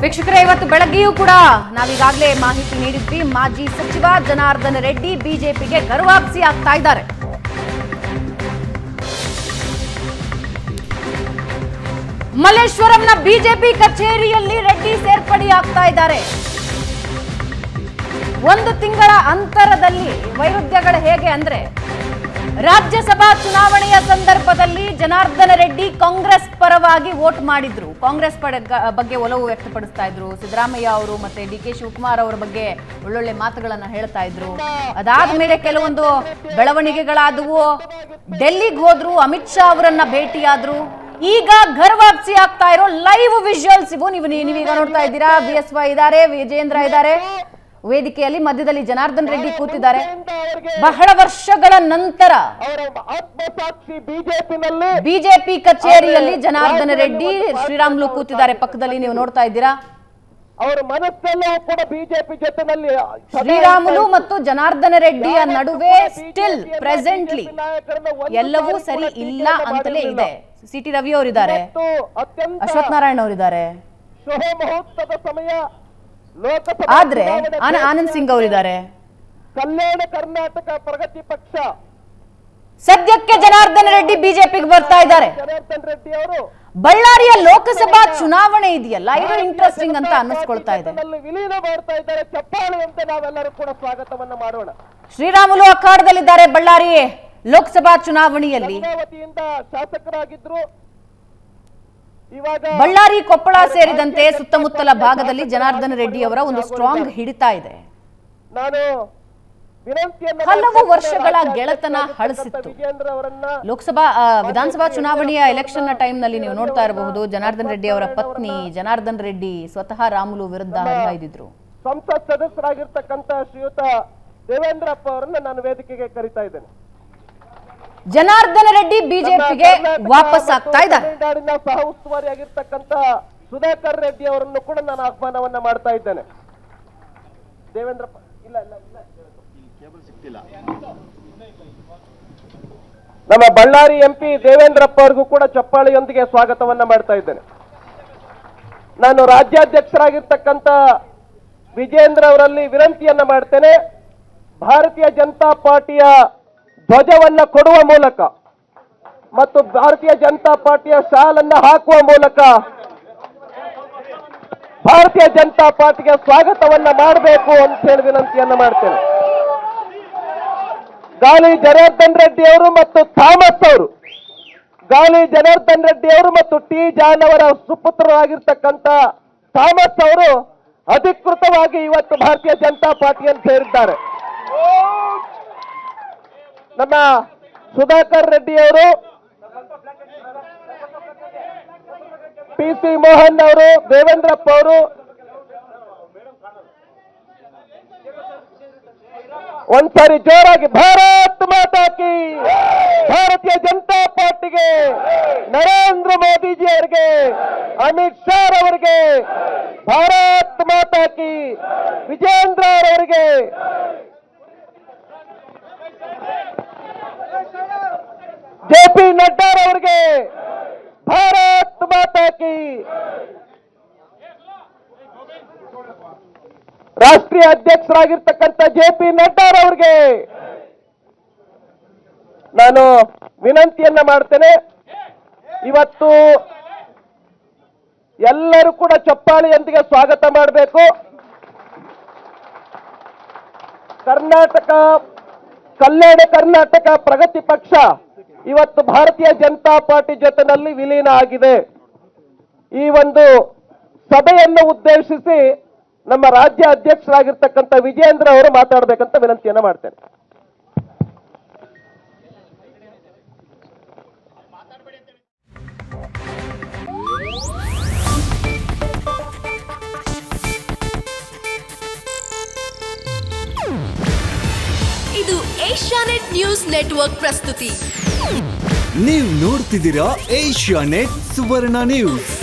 ವೀಕ್ಷಕರೇ, ಇವತ್ತು ಬೆಳಗ್ಗೆಯೂ ಕೂಡ ನಾವೀಗಾಗಲೇ ಮಾಹಿತಿ ನೀಡಿದ್ವಿ. ಮಾಜಿ ಸಚಿವ ಜನಾರ್ದನ ರೆಡ್ಡಿ ಬಿಜೆಪಿಗೆ ಗರ್ವಾಪ್ಸಿ ಆಗ್ತಾ ಇದ್ದಾರೆ. ಮಲ್ಲೇಶ್ವರಂನ ಬಿಜೆಪಿ ಕಚೇರಿಯಲ್ಲಿ ರೆಡ್ಡಿ ಸೇರ್ಪಡೆಯಾಗ್ತಾ ಇದ್ದಾರೆ. ಒಂದು ತಿಂಗಳ ಅಂತರದಲ್ಲಿ ವೈರುಧ್ಯಗಳು ಹೇಗೆ ಅಂದ್ರೆ, ರಾಜ್ಯಸಭಾ ಚುನಾವಣೆಯ ಸಂದರ್ಭದಲ್ಲಿ ಜನಾರ್ದನ ರೆಡ್ಡಿ ಕಾಂಗ್ರೆಸ್ ಪರವಾಗಿ ವೋಟ್ ಮಾಡಿದ್ರು. ಕಾಂಗ್ರೆಸ್ ಬಗ್ಗೆ ಒಲವು ವ್ಯಕ್ತಪಡಿಸ್ತಾ ಇದ್ರು. ಸಿದ್ದರಾಮಯ್ಯ ಅವರು ಮತ್ತೆ ಡಿ ಕೆ ಶಿವಕುಮಾರ್ ಅವರ ಬಗ್ಗೆ ಒಳ್ಳೊಳ್ಳೆ ಮಾತುಗಳನ್ನ ಹೇಳ್ತಾ ಇದ್ರು. ಅದಾದ ಮೇಲೆ ಕೆಲವೊಂದು ಬೆಳವಣಿಗೆಗಳಾದವು. ಡೆಲ್ಲಿಗೆ ಹೋದ್ರು, ಅಮಿತ್ ಶಾ ಅವರನ್ನ ಭೇಟಿಯಾದ್ರು. ಈಗ ಗರ್ವಾಪ್ಸಿ ಆಗ್ತಾ ಇರೋ ಲೈವ್ ವಿಜುವಲ್ಸ್ ಇವು. ನೀವೀಗ ನೋಡ್ತಾ ಇದ್ದೀರಾ. BSY ಇದ್ದಾರೆ, ವಿಜೇಂದ್ರ ಇದ್ದಾರೆ ವೇದಿಕೆಯಲ್ಲಿ. ಮಧ್ಯದಲ್ಲಿ ಜನಾರ್ದನ್ ರೆಡ್ಡಿ ಕೂತಿದ್ದಾರೆ. ಬಹಳ ವರ್ಷಗಳ ನಂತರ ಬಿಜೆಪಿ ಕಚೇರಿಯಲ್ಲಿ ಜನಾರ್ದನ ರೆಡ್ಡಿ, ಶ್ರೀರಾಮುಲು ಕೂತಿದ್ದಾರೆ ಪಕ್ಕದಲ್ಲಿ. ನೀವು ನೋಡ್ತಾ ಇದ್ದೀರಾ. ಅವರ ಮನಸ್ಸಲ್ಲೂ ಕೂಡ ಬಿಜೆಪಿ ಜೊತೆನಲ್ಲಿ ಶ್ರೀರಾಮುಲು ಮತ್ತು ಜನಾರ್ದನ ರೆಡ್ಡಿಯ ನಡುವೆ ಸ್ಟಿಲ್ ಪ್ರೆಸೆಂಟ್ಲಿ ಎಲ್ಲವೂ ಸರಿ ಇಲ್ಲ ಅಂತಲೇ ಇದೆ. CT ರವಿ ಅವರಿದ್ದಾರೆ, ಅಶ್ವಥ್ ನಾರಾಯಣ ಅವರಿದ್ದಾರೆ, ಶುಭ ಸಮಯ. ಆದ್ರೆ ಆನಂದ್ ಸಿಂಗ್ ಅವರಿದ್ದಾರೆ. ಕಲ್ಯಾಣ ಕರ್ನಾಟಕ ಪ್ರಗತಿ ಪಕ್ಷ ಸದ್ಯಕ್ಕೆ ಜನಾರ್ದನ ರೆಡ್ಡಿ ಬಿಜೆಪಿಗೆ ಬರ್ತಾ ಇದ್ದಾರೆ. ಜನಾರ್ದನ್ ರೆಡ್ಡಿ ಅವರು ಬಳ್ಳಾರಿಯ ಲೋಕಸಭಾ ಚುನಾವಣೆ ಇದೆಯಲ್ಲ, ಇದು ಇಂಟ್ರೆಸ್ಟಿಂಗ್ ಅಂತ ಅನ್ನಿಸ್ಕೊಳ್ತಾ ಇದೆ. ವಿಲೀನ ಮಾಡ್ತಾ ಇದ್ದಾರೆ. ಚಪ್ಪಾಳೆ ಅಂತ ನಾವೆಲ್ಲರೂ ಕೂಡ ಸ್ವಾಗತವನ್ನ ಮಾಡೋಣ. ಶ್ರೀರಾಮುಲು ಅಖಾಡದಲ್ಲಿದ್ದಾರೆ ಬಳ್ಳಾರಿ ಲೋಕಸಭಾ ಚುನಾವಣೆಯಲ್ಲಿ. ಗಂಗಾವತಿಯಿಂದ ಶಾಸಕರಾಗಿದ್ರು. ಇವಾಗ ಬಳ್ಳಾರಿ, ಕೊಪ್ಪಳ ಸೇರಿದಂತೆ ಸುತ್ತಮುತ್ತಲ ಭಾಗದಲ್ಲಿ ಜನಾರ್ದನ ರೆಡ್ಡಿ ಅವರ ಒಂದು ಸ್ಟ್ರಾಂಗ್ ಹಿಡಿತಾ ಇದೆ. ನಾನು ಹಲವು ವರ್ಷಗಳ ಗೆಳೆತನ ಹಳಸಿತ್ತು. ಲೋಕಸಭಾ ವಿಧಾನಸಭಾ ಚುನಾವಣೆಯ ಎಲೆಕ್ಷನ್ ನ ಟೈಮ್ ನಲ್ಲಿ ನೀವು ನೋಡ್ತಾ ಇರಬಹುದು, ಜನಾರ್ದನ್ ರೆಡ್ಡಿ ಅವರ ಪತ್ನಿ ಜನಾರ್ದನ್ ರೆಡ್ಡಿ ಸ್ವತಃ ರಾಮುಲು ವಿರುದ್ಧ ಹರಿಹಾಯ್ದಿದ್ರು. ಸಂಸತ್ ಸದಸ್ಯರಾಗಿರ್ತಕ್ಕಂಥ ಶ್ರೀಯುತ ದೇವೇಂದ್ರಪ್ಪ ಅವರನ್ನ ನಾನು ವೇದಿಕೆಗೆ ಕರೀತಾ ಇದ್ದೇನೆ. ಜನಾರ್ದನ ರೆಡ್ಡಿ ಬಿಜೆಪಿಗೆ ವಾಪಸ್ ಆಗ್ತಾ ಇದ್ದಾರೆ. ತಮಿಳುನಾಡಿನ ಸಹ ಉಸ್ತುವಾರಿಯಾಗಿರ್ತಕ್ಕಂಥ ಸುಧಾಕರ್ ರೆಡ್ಡಿ ಅವರನ್ನು ಕೂಡ ನಾನು ಆಹ್ವಾನವನ್ನ ಮಾಡ್ತಾ ಇದ್ದೇನೆ. ದೇವೇಂದ್ರಪ್ಪ ಇಲ್ಲ ಇಲ್ಲ ಇಲ್ಲ ನಮ್ಮ ಬಳ್ಳಾರಿ MP ದೇವೇಂದ್ರಪ್ಪ ಅವರಿಗೂ ಕೂಡ ಚಪ್ಪಾಳೆಯೊಂದಿಗೆ ಸ್ವಾಗತವನ್ನ ಮಾಡ್ತಾ ಇದ್ದೇನೆ. ನಾನು ರಾಜ್ಯಾಧ್ಯಕ್ಷರಾಗಿರ್ತಕ್ಕಂಥ ವಿಜೇಂದ್ರ ಅವರಲ್ಲಿ ವಿನಂತಿಯನ್ನ ಮಾಡ್ತೇನೆ. ಭಾರತೀಯ ಜನತಾ ಪಾರ್ಟಿಯ ಧ್ವಜವನ್ನ ಕೊಡುವ ಮೂಲಕ ಮತ್ತು ಭಾರತೀಯ ಜನತಾ ಪಾರ್ಟಿಯ ಶಾಲನ್ನ ಹಾಕುವ ಮೂಲಕ ಭಾರತೀಯ ಜನತಾ ಪಾರ್ಟಿಗೆ ಸ್ವಾಗತವನ್ನ ಮಾಡಬೇಕು ಅಂತ ಹೇಳಿ ವಿನಂತಿಯನ್ನ ಮಾಡ್ತೇನೆ. ಗಾಲಿ ಜನಾರ್ದನ್ ರೆಡ್ಡಿ ಅವರು ಮತ್ತು ಥಾಮಸ್ ಅವರು, ಗಾಲಿ ಜನಾರ್ದನ್ ರೆಡ್ಡಿ ಅವರು ಮತ್ತು T. ಜಾನ್ ಅವರ ಸುಪುತ್ರರಾಗಿರ್ತಕ್ಕಂಥ ಥಾಮಸ್ ಅವರು ಅಧಿಕೃತವಾಗಿ ಇವತ್ತು ಭಾರತೀಯ ಜನತಾ ಪಾರ್ಟಿಯನ್ನು ಸೇರಿದ್ದಾರೆ. ನಮ್ಮ ಸುಧಾಕರ್ ರೆಡ್ಡಿ ಅವರು, PC ಮೋಹನ್ ಅವರು, ದೇವೇಂದ್ರಪ್ಪ ಅವರು, ಒಂದ್ಸಾರಿ ಜೋರಾಗಿ ಭಾರತ್ ಮಾತಾ ಕಿ, ಭಾರತೀಯ ಜನತಾ ಪಾರ್ಟಿಗೆ, ನರೇಂದ್ರ ಮೋದಿಜಿ ಅವರಿಗೆ, ಅಮಿತ್ ಶಾ ಅವರಿಗೆ ಭಾರತ್ ಮಾತಾ ಕಿ, ವಿಜೇಂದ್ರ ಅವರಿಗೆ, JP ನಡ್ಡಾ ಅವರಿಗೆ ಭಾರತ್ ಮಾತಾ ಕಿ, ರಾಷ್ಟ್ರೀಯ ಅಧ್ಯಕ್ಷರಾಗಿರ್ತಕ್ಕಂಥ JP ನಡ್ಡಾ ಅವರಿಗೆ ನಾನು ವಿನಂತಿಯನ್ನ ಮಾಡ್ತೇನೆ. ಇವತ್ತು ಎಲ್ಲರೂ ಕೂಡ ಚಪ್ಪಾಳೆಯೊಂದಿಗೆ ಸ್ವಾಗತ ಮಾಡಬೇಕು. ಕಲ್ಯಾಣ ಕರ್ನಾಟಕ ಪ್ರಗತಿ ಪಕ್ಷ ಇವತ್ತು ಭಾರತೀಯ ಜನತಾ ಪಾರ್ಟಿ ಜೊತೆನಲ್ಲಿ ವಿಲೀನ ಆಗಿದೆ. ಈ ಒಂದು ಸಭೆಯನ್ನು ಉದ್ದೇಶಿಸಿ ನಮ್ಮ ರಾಜ್ಯ ಅಧ್ಯಕ್ಷರಾಗಿರ್ತಕ್ಕಂಥ ವಿಜೇಂದ್ರ ಅವರು ಮಾತಾಡಬೇಕಂತ ವಿನಂತಿಯನ್ನ ಮಾಡ್ತೇನೆ. ಇದು ಏಷ್ಯಾನೆಟ್ ನ್ಯೂಸ್ ನೆಟ್ವರ್ಕ್ ಪ್ರಸ್ತುತಿ. ನೀವು ನೋಡ್ತಿದ್ದೀರಾ ಏಷ್ಯಾನೆಟ್ ಸುವರ್ಣ ನ್ಯೂಸ್.